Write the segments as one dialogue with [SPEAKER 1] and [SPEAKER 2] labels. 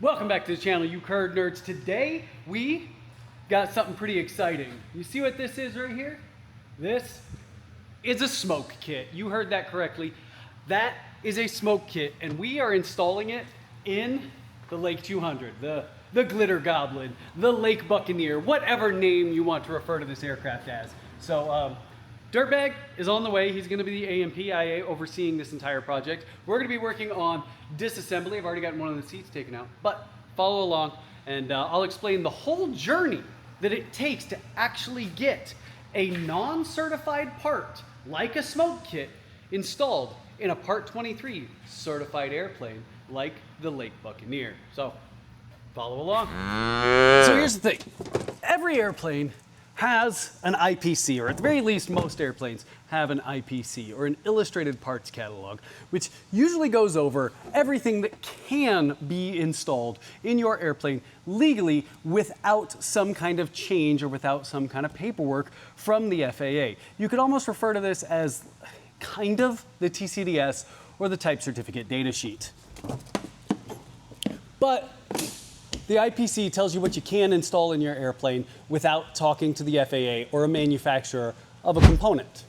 [SPEAKER 1] Welcome back to the channel, you Kurd Nerds. Today, we got something pretty exciting. You see what this is right here? This is a smoke kit. You heard that correctly. That is a smoke kit, and we are installing it in the Lake 200, the Glitter Goblin, the Lake Buccaneer, whatever name you want to refer to this aircraft as. So, Dirtbag is on the way. He's going to be the AMPIA overseeing this entire project. We're going to be working on disassembly. I've already gotten one of the seats taken out, but follow along and I'll explain the whole journey that it takes to actually get a non-certified part, like a smoke kit, installed in a Part 23 certified airplane like the Lake Buccaneer. So follow along. So here's the thing. Every airplane has an IPC, or at the very least most airplanes have an IPC, or an illustrated parts catalog, which usually goes over everything that can be installed in your airplane legally without some kind of change or without some kind of paperwork from the FAA. You could almost refer to this as kind of the TCDS or the type certificate data sheet. But the IPC tells you what you can install in your airplane without talking to the FAA or a manufacturer of a component.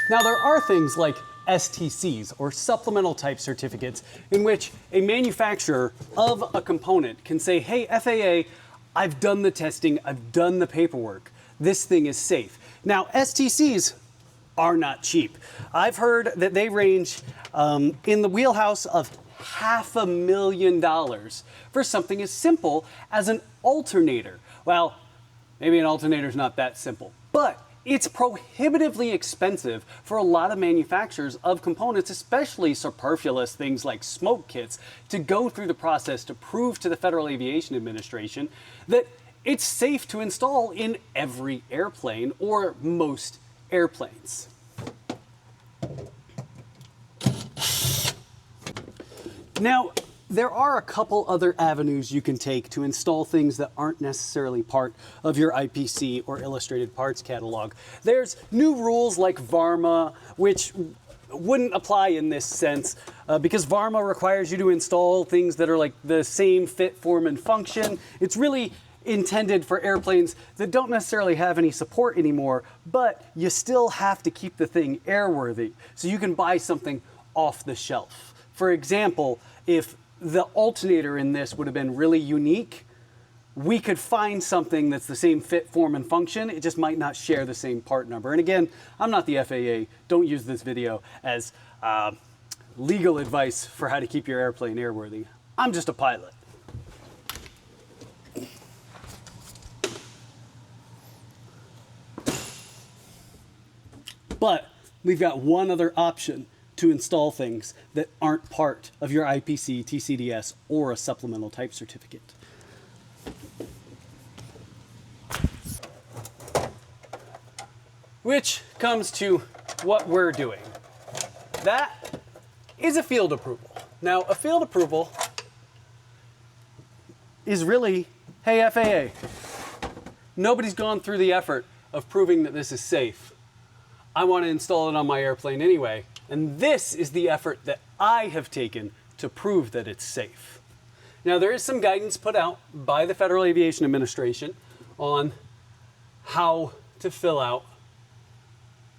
[SPEAKER 1] Now, there are things like STCs, or supplemental type certificates, in which a manufacturer of a component can say, hey, FAA, I've done the testing, I've done the paperwork, this thing is safe. Now, STCs are not cheap. I've heard that they range in the wheelhouse of $500,000 for something as simple as an alternator. Well, maybe an alternator is not that simple, but it's prohibitively expensive for a lot of manufacturers of components, especially superfluous things like smoke kits, to go through the process to prove to the Federal Aviation Administration that it's safe to install in every airplane or most airplanes. Now, there are a couple other avenues you can take to install things that aren't necessarily part of your IPC or illustrated parts catalog. There's new rules like VARMA, which wouldn't apply in this sense because VARMA requires you to install things that are like the same fit, form, and function. It's really intended for airplanes that don't necessarily have any support anymore, but you still have to keep the thing airworthy, so you can buy something off the shelf. For example, if the alternator in this would have been really unique, we could find something that's the same fit, form, and function. It just might not share the same part number. And again, I'm not the FAA. Don't use this video as legal advice for how to keep your airplane airworthy. I'm just a pilot. But we've got one other option to install things that aren't part of your IPC, TCDS, or a supplemental type certificate. Which comes to what we're doing. That is a field approval. Now, a field approval is really, hey, FAA, nobody's gone through the effort of proving that this is safe. I want to install it on my airplane anyway. And this is the effort that I have taken to prove that it's safe. Now, there is some guidance put out by the Federal Aviation Administration on how to fill out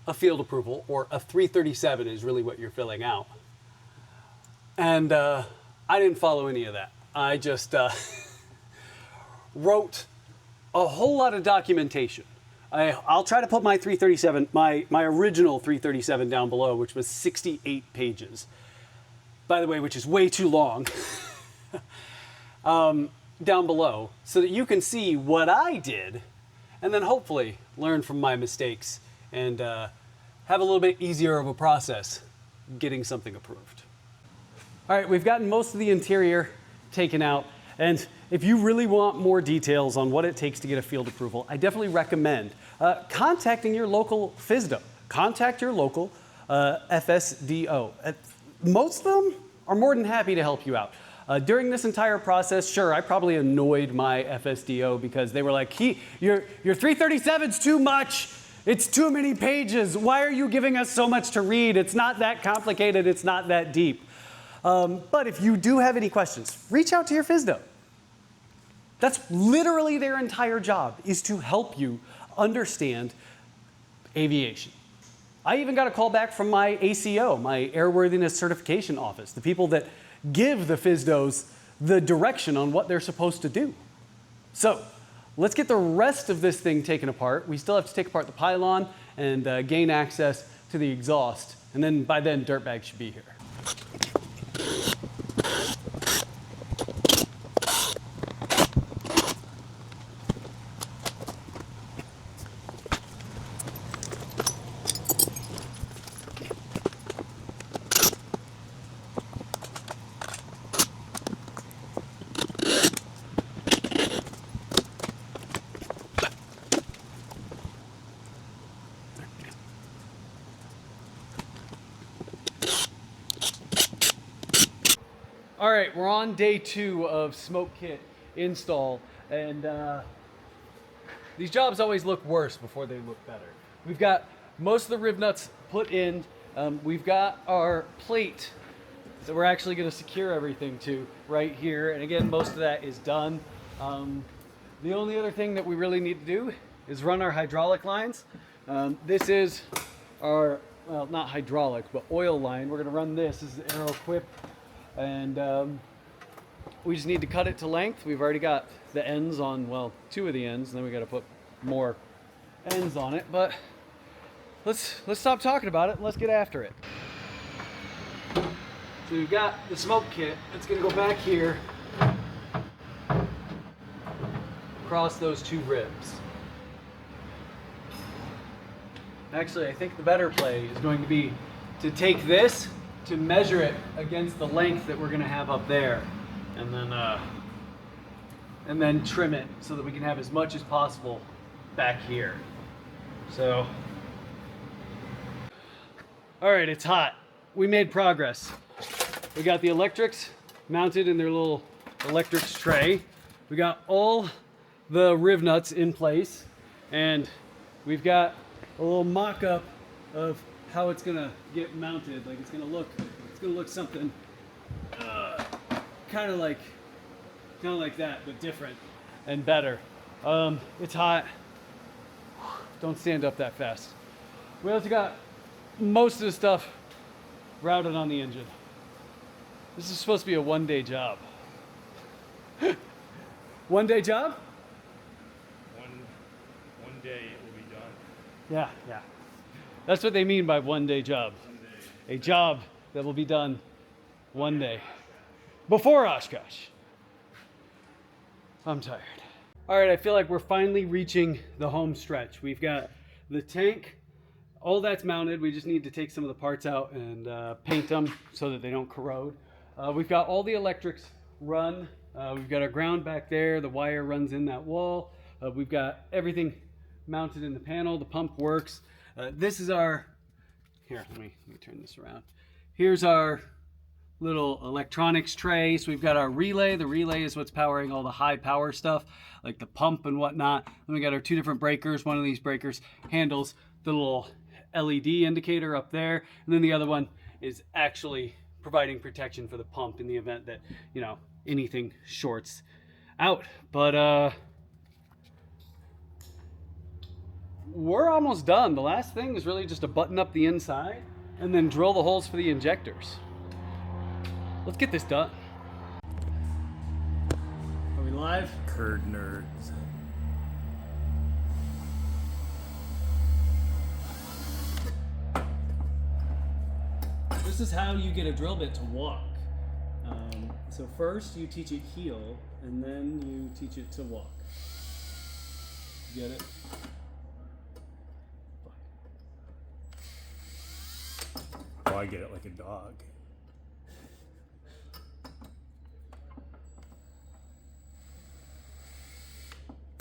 [SPEAKER 1] a field approval, or a 337 is really what you're filling out. And I didn't follow any of that. I just wrote a whole lot of documentation. I'll try to put my 337, my original 337 down below, which was 68 pages. By the way, which is way too long, down below, so that you can see what I did, and then hopefully learn from my mistakes and have a little bit easier of a process getting something approved. All right, we've gotten most of the interior taken out. And if you really want more details on what it takes to get a field approval, I definitely recommend contacting your local FSDO. Contact your local FSDO. Most of them are more than happy to help you out. During this entire process, sure, I probably annoyed my FSDO because they were like, your 337's too much. It's too many pages. Why are you giving us so much to read? It's not that complicated. It's not that deep. But if you do have any questions, reach out to your FSDO. That's literally their entire job, is to help you understand aviation. I even got a call back from my ACO, my Airworthiness Certification Office, the people that give the FSDOs the direction on what they're supposed to do. So let's get the rest of this thing taken apart. We still have to take apart the pylon and gain access to the exhaust. And then by then, Dirtbag should be here. All right, we're on day 2 of smoke kit install, and these jobs always look worse before they look better. We've got most of the rib nuts put in. We've got our plate that we're actually going to secure everything to right here, and again, most of that is done. The only other thing that we really need to do is run our hydraulic lines. This is our, well, not hydraulic, but oil line. We're going to run this. This is Aero Quip. And we just need to cut it to length. We've already got the ends on, well, 2 of the ends, and then we got to put more ends on it. But let's stop talking about it and let's get after it. So we've got the smoke kit. It's going to go back here across those 2 ribs. Actually, I think the better play is going to be to take this, to measure it against the length that we're going to have up there, and then trim it so that we can have as much as possible back here. So, all right, it's hot. We made progress. We got the electrics mounted in their little electrics tray. We got all the riv nuts in place, and we've got a little mock-up of how it's gonna get mounted. Like it's gonna look something kind of like that, but different and better. It's hot. Don't stand up that fast. We also got most of the stuff routed on the engine. This is supposed to be a 1-day job. 1-day job?
[SPEAKER 2] One day it will be done.
[SPEAKER 1] Yeah. That's what they mean by 1-day job. A job that will be done 1 day. Before Oshkosh. I'm tired. All right, I feel like we're finally reaching the home stretch. We've got the tank, all that's mounted. We just need to take some of the parts out and paint them so that they don't corrode. We've got all the electrics run. We've got our ground back there. The wire runs in that wall. We've got everything mounted in the panel. The pump works. This is our, here, let me turn this around. Here's our little electronics tray. So we've got our relay. The relay is what's powering all the high power stuff, like the pump and whatnot. Then we got our 2 different breakers. One of these breakers handles the little LED indicator up there. And then the other one is actually providing protection for the pump in the event that, you know, anything shorts out. But, we're almost done. The last thing is really just to button up the inside and then drill the holes for the injectors. Let's get this done. Are we live?
[SPEAKER 2] Curd nerds.
[SPEAKER 1] This is how you get a drill bit to walk. So first you teach it heel and then you teach it to walk. Get it?
[SPEAKER 2] Oh, I get it like a dog.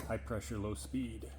[SPEAKER 2] High pressure, low speed.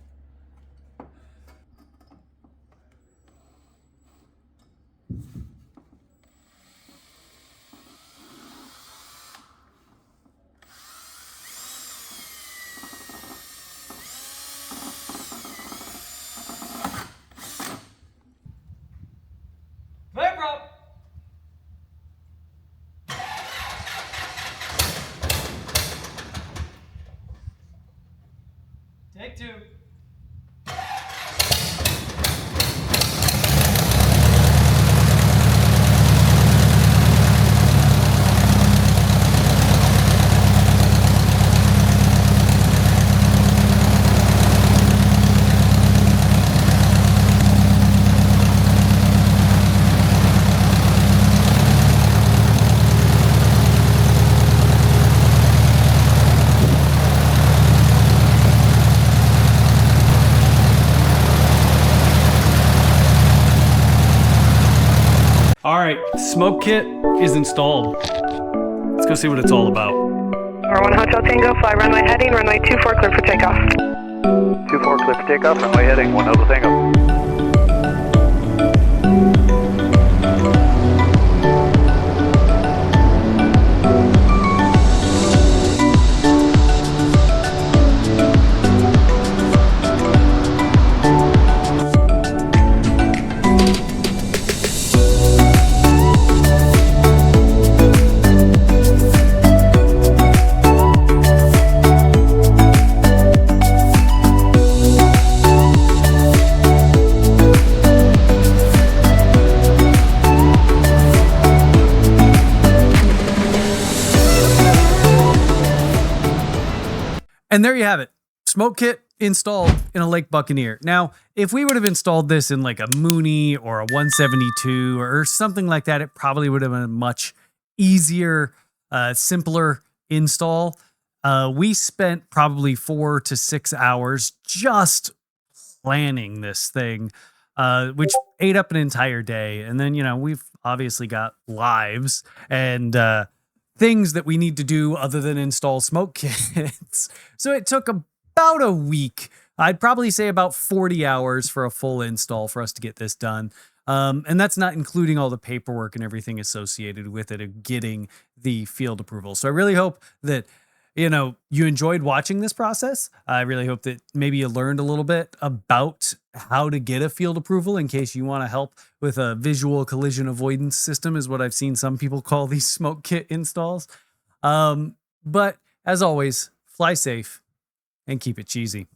[SPEAKER 1] smoke kit is installed. Let's go see what it's all about.
[SPEAKER 3] R1 Hotel Tango, fly runway heading, runway 24, clear for takeoff.
[SPEAKER 4] 24, clear for takeoff, runway heading, 1 Hotel Tango.
[SPEAKER 1] And there you have it. Smoke kit installed in a Lake Buccaneer. Now, if we would have installed this in like a Mooney or a 172 or something like that, it probably would have been a much easier, simpler install. We spent probably 4 to 6 hours just planning this thing, which ate up an entire day. And then, we've obviously got lives and things that we need to do other than install smoke kits. So it took about a week. I'd probably say about 40 hours for a full install for us to get this done. And that's not including all the paperwork and everything associated with it of getting the field approval. So I really hope that, you enjoyed watching this process. I really hope that maybe you learned a little bit about how to get a field approval in case you want to help with a visual collision avoidance system is what I've seen some people call these smoke kit installs. But as always, fly safe and keep it cheesy.